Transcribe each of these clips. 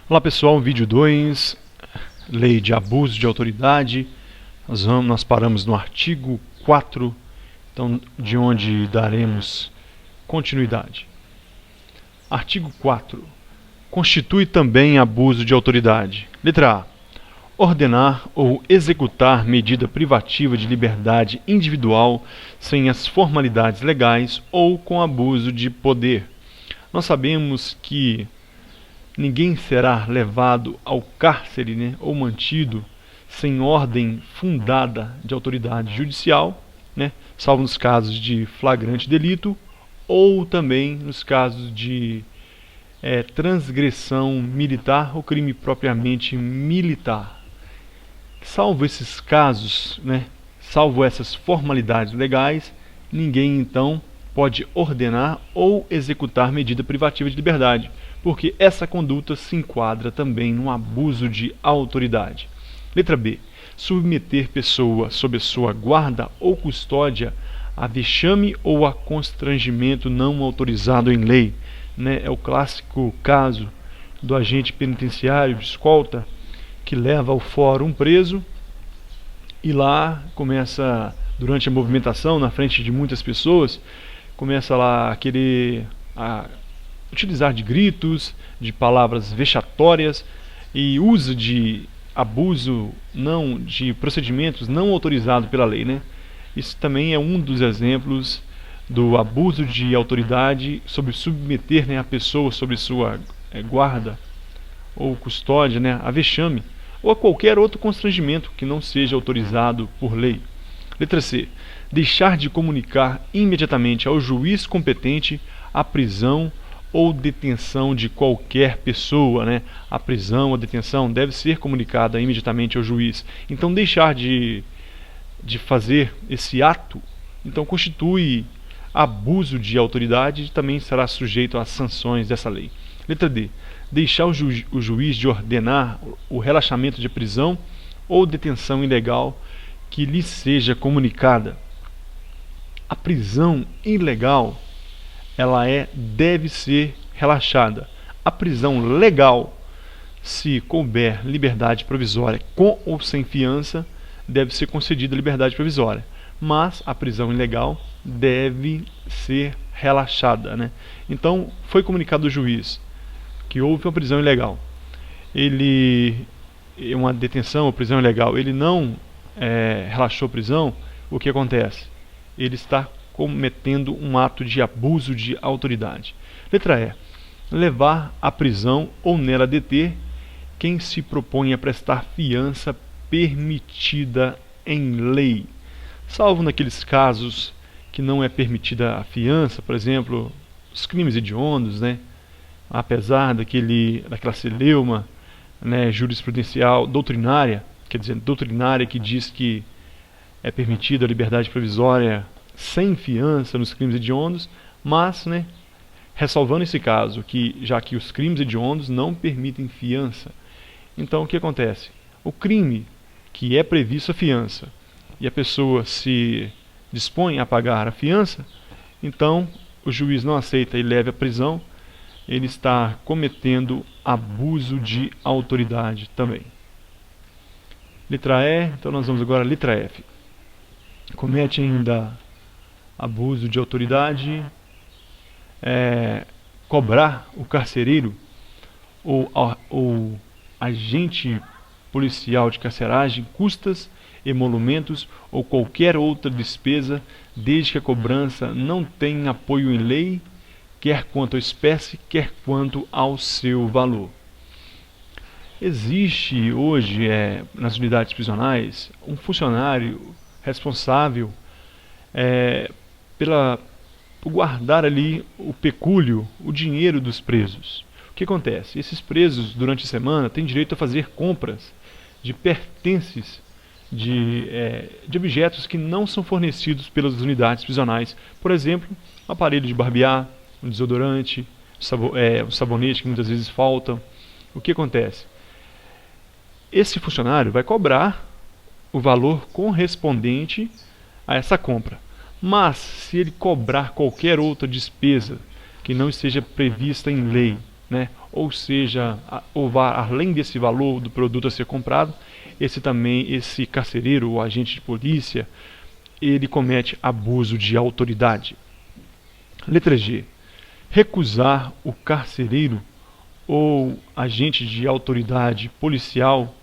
Olá pessoal, vídeo 2, lei de abuso de autoridade. Nós paramos no artigo 4, então, de onde daremos continuidade. Artigo 4. Constitui também abuso de autoridade. Letra A. Ordenar ou executar medida privativa de liberdade individual sem as formalidades legais ou com abuso de poder. Nós sabemos que ninguém será levado ao cárcere, ou mantido sem ordem fundada de autoridade judicial, salvo nos casos de flagrante delito ou também nos casos de transgressão militar ou crime propriamente militar. Salvo esses casos, salvo essas formalidades legais, ninguém então pode ordenar ou executar medida privativa de liberdade, porque essa conduta se enquadra também no abuso de autoridade. Letra B. Submeter pessoa sob sua guarda ou custódia a vexame ou a constrangimento não autorizado em lei. É o clássico caso do agente penitenciário de escolta que leva ao fórum um preso e lá começa, durante a movimentação, na frente de muitas pessoas, começa lá a querer utilizar de gritos, de palavras vexatórias e usa de abuso de procedimentos não autorizados pela lei. Isso também é um dos exemplos do abuso de autoridade sobre submeter a pessoa sobre sua guarda ou custódia a vexame ou a qualquer outro constrangimento que não seja autorizado por lei. Letra C. Deixar de comunicar imediatamente ao juiz competente a prisão ou detenção de qualquer pessoa. A prisão ou detenção deve ser comunicada imediatamente ao juiz. Então deixar de fazer esse ato então constitui abuso de autoridade e também será sujeito às sanções dessa lei. Letra D. Deixar o juiz de ordenar o relaxamento de prisão ou detenção ilegal que lhe seja comunicada. A prisão ilegal deve ser relaxada. A prisão legal, se couber liberdade provisória com ou sem fiança, deve ser concedida liberdade provisória. Mas a prisão ilegal deve ser relaxada. Então, foi comunicado ao juiz que houve uma prisão ilegal. Uma detenção ou prisão ilegal, ele não relaxou a prisão, o que acontece? Ele está cometendo um ato de abuso de autoridade. Letra E. Levar à prisão ou nela deter quem se propõe a prestar fiança permitida em lei. Salvo naqueles casos que não é permitida a fiança, por exemplo, os crimes hediondos, apesar daquela celeuma jurisprudencial doutrinária, quer dizer, doutrinária que diz que é permitida a liberdade provisória sem fiança nos crimes hediondos, mas, ressalvando esse caso, já que os crimes hediondos não permitem fiança. Então, o que acontece? O crime que é previsto a fiança e a pessoa se dispõe a pagar a fiança, então o juiz não aceita e leva à prisão, ele está cometendo abuso de autoridade também. Letra E, então nós vamos agora à letra F. Comete ainda abuso de autoridade, cobrar o carcereiro ou agente policial de carceragem custas, emolumentos ou qualquer outra despesa, desde que a cobrança não tenha apoio em lei, quer quanto à espécie, quer quanto ao seu valor. Existe hoje, nas unidades prisionais, um funcionário responsável por guardar ali o pecúlio, o dinheiro dos presos. O que acontece? Esses presos, durante a semana, têm direito a fazer compras de pertences, de objetos que não são fornecidos pelas unidades prisionais. Por exemplo, um aparelho de barbear, um desodorante, um sabonete que muitas vezes faltam. O que acontece? Esse funcionário vai cobrar o valor correspondente a essa compra. Mas, se ele cobrar qualquer outra despesa que não esteja prevista em lei, ou seja, além desse valor do produto a ser comprado, esse carcereiro ou agente de polícia, ele comete abuso de autoridade. Letra G. Recusar o carcereiro ou agente de autoridade policial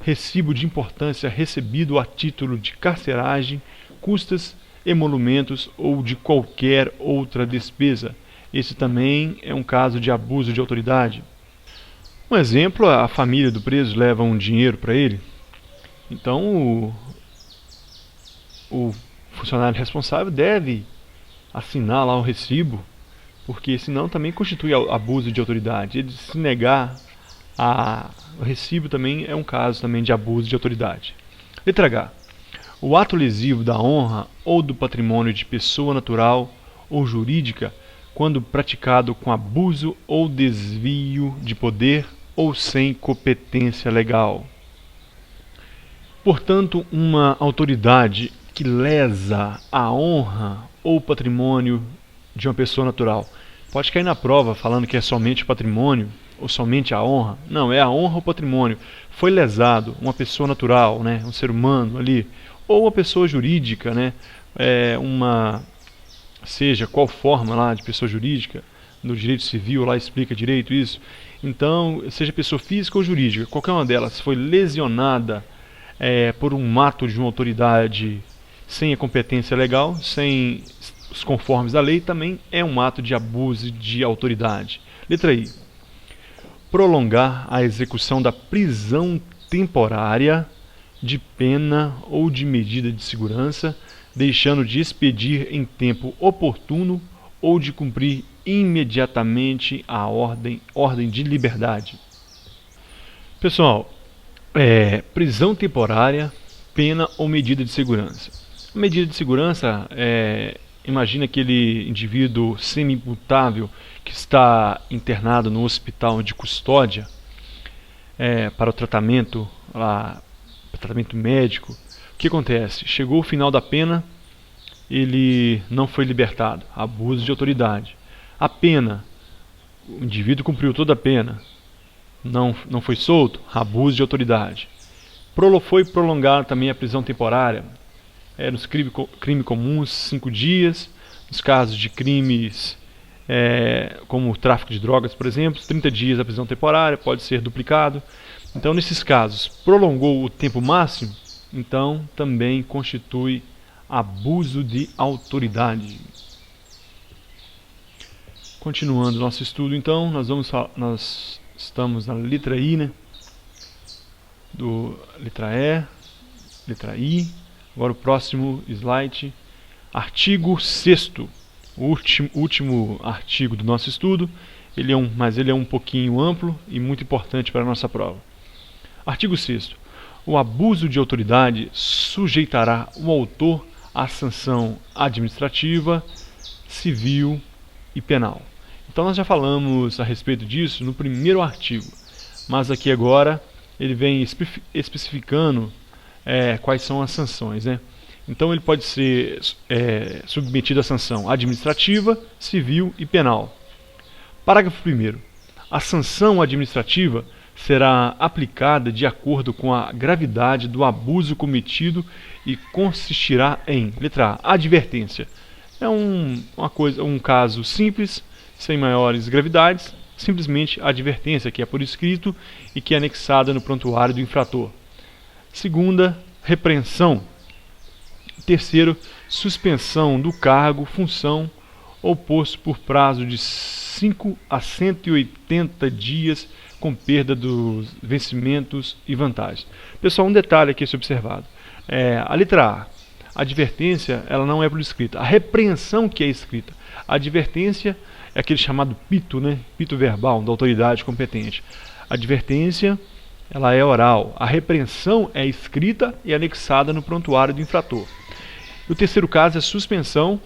recibo de importância recebido a título de carceragem, custas, emolumentos ou de qualquer outra despesa. Esse também é um caso de abuso de autoridade. Um exemplo, a família do preso leva um dinheiro para ele, então o funcionário responsável deve assinar lá o recibo, porque senão também constitui abuso de autoridade. Ele se negar o recibo também é um caso também de abuso de autoridade. Letra H. O ato lesivo da honra ou do patrimônio de pessoa natural ou jurídica, quando praticado com abuso ou desvio de poder ou sem competência legal. Portanto, uma autoridade que lesa a honra ou patrimônio de uma pessoa natural pode cair na prova falando que é somente o patrimônio ou somente a honra. Não, é a honra ou patrimônio. Foi lesado uma pessoa natural, né, um ser humano ali, ou uma pessoa jurídica, né, seja qual forma lá de pessoa jurídica, no direito civil lá explica direito isso. Então, seja pessoa física ou jurídica, qualquer uma delas foi lesionada por um ato de uma autoridade sem a competência legal, sem os conformes da lei, também é um ato de abuso de autoridade. Letra I. Prolongar a execução da prisão temporária, de pena ou de medida de segurança, deixando de expedir em tempo oportuno ou de cumprir imediatamente a ordem de liberdade. Pessoal, prisão temporária, pena ou medida de segurança. A medida de segurança imagina aquele indivíduo semi-imputável que está internado no hospital de custódia para o tratamento médico. O que acontece? Chegou o final da pena, ele não foi libertado. Abuso de autoridade. A pena, o indivíduo cumpriu toda a pena, não foi solto. Abuso de autoridade. Foi prolongada também a prisão temporária. Nos crimes comuns, 5 dias. Nos casos de crimes como o tráfico de drogas, por exemplo, 30 dias a prisão temporária, pode ser duplicado. Então, nesses casos, prolongou o tempo máximo, então também constitui abuso de autoridade. Continuando nosso estudo, então, nós estamos na letra I, né? Letra I. Agora o próximo slide, artigo 6º, o último artigo do nosso estudo. Mas ele é um pouquinho amplo e muito importante para a nossa prova. Artigo 6º. O abuso de autoridade sujeitará o autor à sanção administrativa, civil e penal. Então nós já falamos a respeito disso no primeiro artigo, mas aqui agora ele vem especificando quais são as sanções, né? Então ele pode ser submetido à sanção administrativa, civil e penal. Parágrafo 1º. A sanção administrativa será aplicada de acordo com a gravidade do abuso cometido e consistirá em, letra A, advertência. É um caso simples, sem maiores gravidades, simplesmente a advertência, que é por escrito e que é anexada no prontuário do infrator. Segunda, repreensão. Terceiro, suspensão do cargo, função ou posto por prazo de 5 a 180 dias com perda dos vencimentos e vantagens. Pessoal, um detalhe aqui a ser observado. A letra A, a advertência, ela não é por escrita. A repreensão que é escrita. A advertência é aquele chamado pito, né? Pito verbal da autoridade competente. A advertência, ela é oral. A repreensão é escrita e anexada no prontuário do infrator. O terceiro caso é suspensão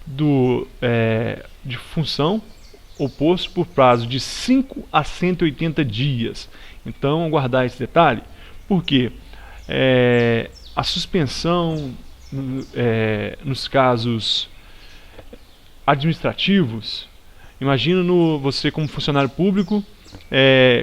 de função ou posto por prazo de 5 a 180 dias. Então, guardar esse detalhe, porque a suspensão nos casos administrativos, Imagina você como funcionário público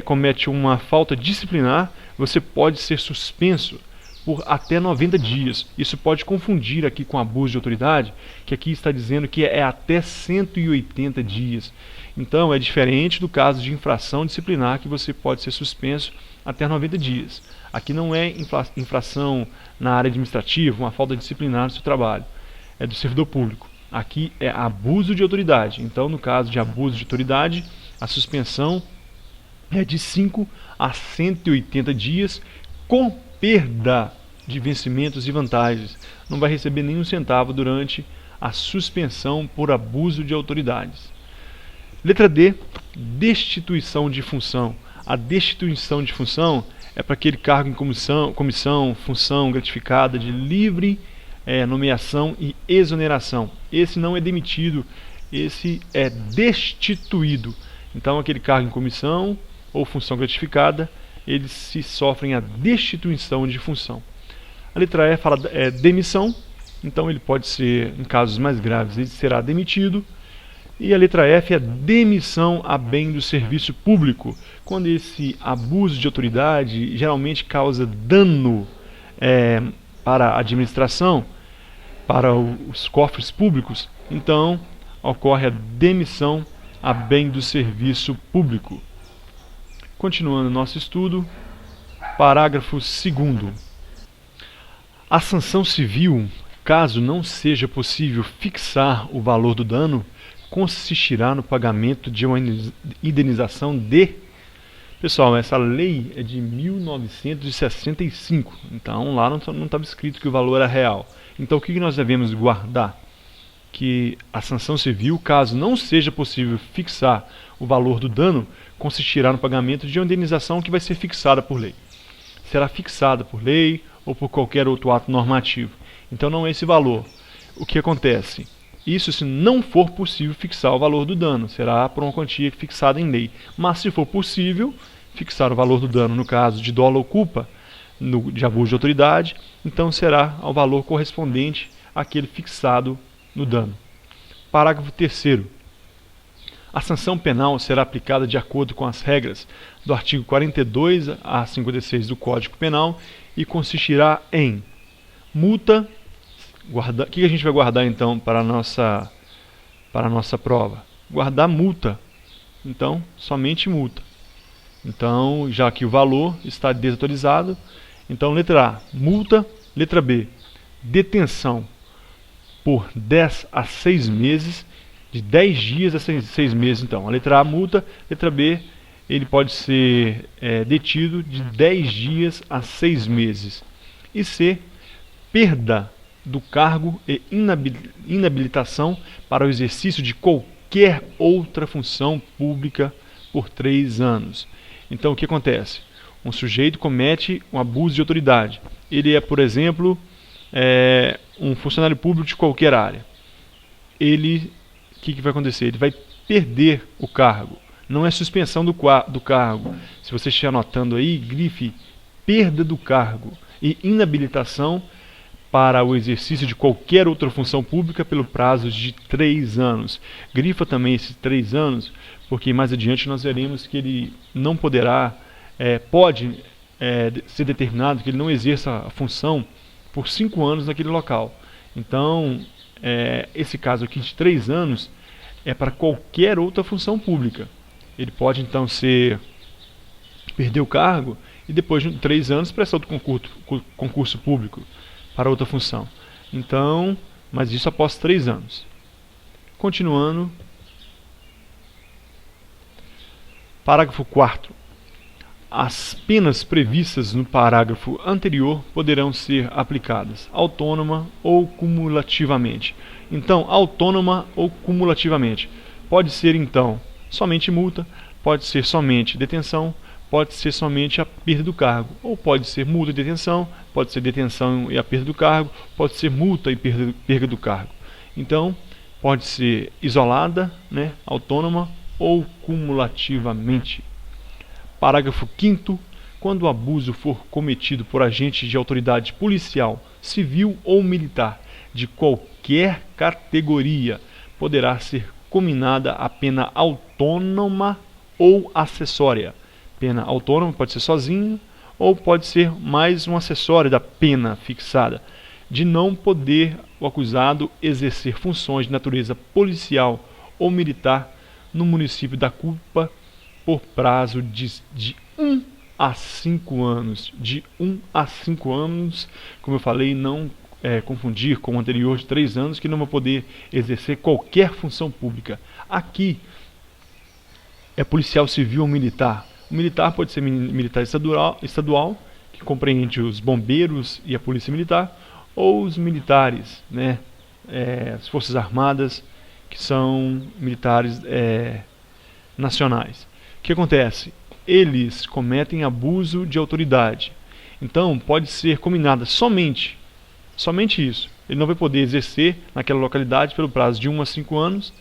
comete uma falta disciplinar, você pode ser suspenso por até 90 dias. Isso pode confundir aqui com abuso de autoridade, que aqui está dizendo que é até 180 dias. Então é diferente do caso de infração disciplinar, que você pode ser suspenso até 90 dias. Aqui não é infração na área administrativa, uma falta disciplinar no seu trabalho, é do servidor público. Aqui é abuso de autoridade. Então, no caso de abuso de autoridade, a suspensão é de 5 a 180 dias, com perda de vencimentos e vantagens. Não vai receber nenhum centavo durante a suspensão por abuso de autoridades. Letra D, destituição de função. A destituição de função é para aquele cargo em comissão, função gratificada de livre nomeação e exoneração. Esse não é demitido, esse é destituído. Então, aquele cargo em comissão ou função gratificada, eles se sofrem a destituição de função. A letra E fala demissão, então ele pode ser, em casos mais graves, ele será demitido. E a letra F é demissão a bem do serviço público, quando esse abuso de autoridade geralmente causa dano para a administração, para os cofres públicos, então ocorre a demissão a bem do serviço público. Continuando nosso estudo, parágrafo 2º. A sanção civil, caso não seja possível fixar o valor do dano, consistirá no pagamento de uma indenização de... Pessoal, essa lei é de 1965, então lá não estava escrito que o valor era real. Então o que nós devemos guardar? Que a sanção civil, caso não seja possível fixar o valor do dano, consistirá no pagamento de uma indenização que vai ser fixada por lei. Será fixada por lei ou por qualquer outro ato normativo. Então não é esse valor. O que acontece? Isso se não for possível fixar o valor do dano, será por uma quantia fixada em lei. Mas se for possível fixar o valor do dano, no caso de dolo ou culpa, de abuso de autoridade, então será ao valor correspondente àquele fixado no dano. Parágrafo 3º. A sanção penal será aplicada de acordo com as regras do artigo 42 a 56 do Código Penal e consistirá em multa. O que a gente vai guardar então para a nossa prova? Guardar multa. Então, somente multa. Então, já que o valor está desatualizado, então letra A, multa. Letra B, detenção por 10 a 6 meses, de 10 dias a 6 meses. Então, a letra A, multa. Letra B, ele pode ser detido de 10 dias a 6 meses. E C, perda do cargo e inabilitação para o exercício de qualquer outra função pública por 3 anos. Então, o que acontece? Um sujeito comete um abuso de autoridade. Ele é, por exemplo, um funcionário público de qualquer área. O que vai acontecer? Ele vai perder o cargo. Não é suspensão do cargo. Se você estiver anotando aí, grife perda do cargo e inabilitação para o exercício de qualquer outra função pública pelo prazo de 3 anos. Grifa também esses 3 anos, porque mais adiante nós veremos que ele não poderá, pode ser determinado que ele não exerça a função por 5 anos naquele local. Então, esse caso aqui de 3 anos é para qualquer outra função pública. Ele pode então perder o cargo e depois de 3 anos prestar outro concurso público para outra função. Então, mas isso após 3 anos. Continuando. Parágrafo 4º. As penas previstas no parágrafo anterior poderão ser aplicadas autônoma ou cumulativamente. Então, autônoma ou cumulativamente. Pode ser, então, somente multa, pode ser somente detenção, pode ser somente a perda do cargo, ou pode ser multa e detenção, pode ser detenção e a perda do cargo, pode ser multa e perda do cargo. Então, pode ser isolada, autônoma ou cumulativamente. Parágrafo 5º. Quando o abuso for cometido por agente de autoridade policial, civil ou militar, de qualquer categoria, poderá ser cominada a pena autônoma ou acessória. Pena autônoma pode ser sozinho ou pode ser mais um acessório da pena fixada, de não poder o acusado exercer funções de natureza policial ou militar no município da culpa por prazo de 1 a 5 anos. De 1 a 5 anos, como eu falei, não confundir com o anterior de 3 anos, que não vai poder exercer qualquer função pública. Aqui é policial civil ou militar. O militar pode ser militar estadual, que compreende os bombeiros e a polícia militar, ou os militares, né, as forças armadas, que são militares nacionais. O que acontece? Eles cometem abuso de autoridade. Então pode ser combinada somente isso. Ele não vai poder exercer naquela localidade pelo prazo de 1 a 5 anos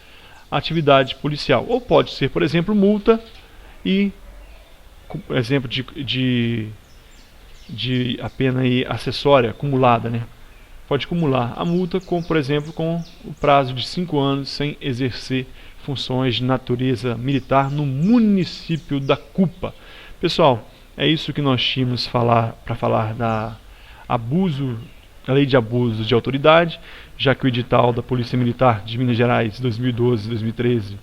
a atividade policial. Ou pode ser, por exemplo, multa e exemplo de a pena aí acessória acumulada, né? Pode acumular a multa com, por exemplo, com o prazo de 5 anos sem exercer funções de natureza militar no município da culpa. Pessoal, é isso que nós tínhamos para falar da lei de abuso de autoridade, já que o edital da Polícia Militar de Minas Gerais 2012-2013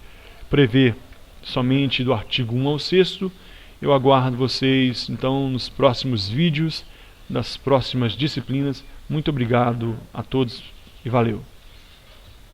prevê somente do artigo 1 ao 6º. Eu aguardo vocês então nos próximos vídeos, nas próximas disciplinas. Muito obrigado a todos e valeu!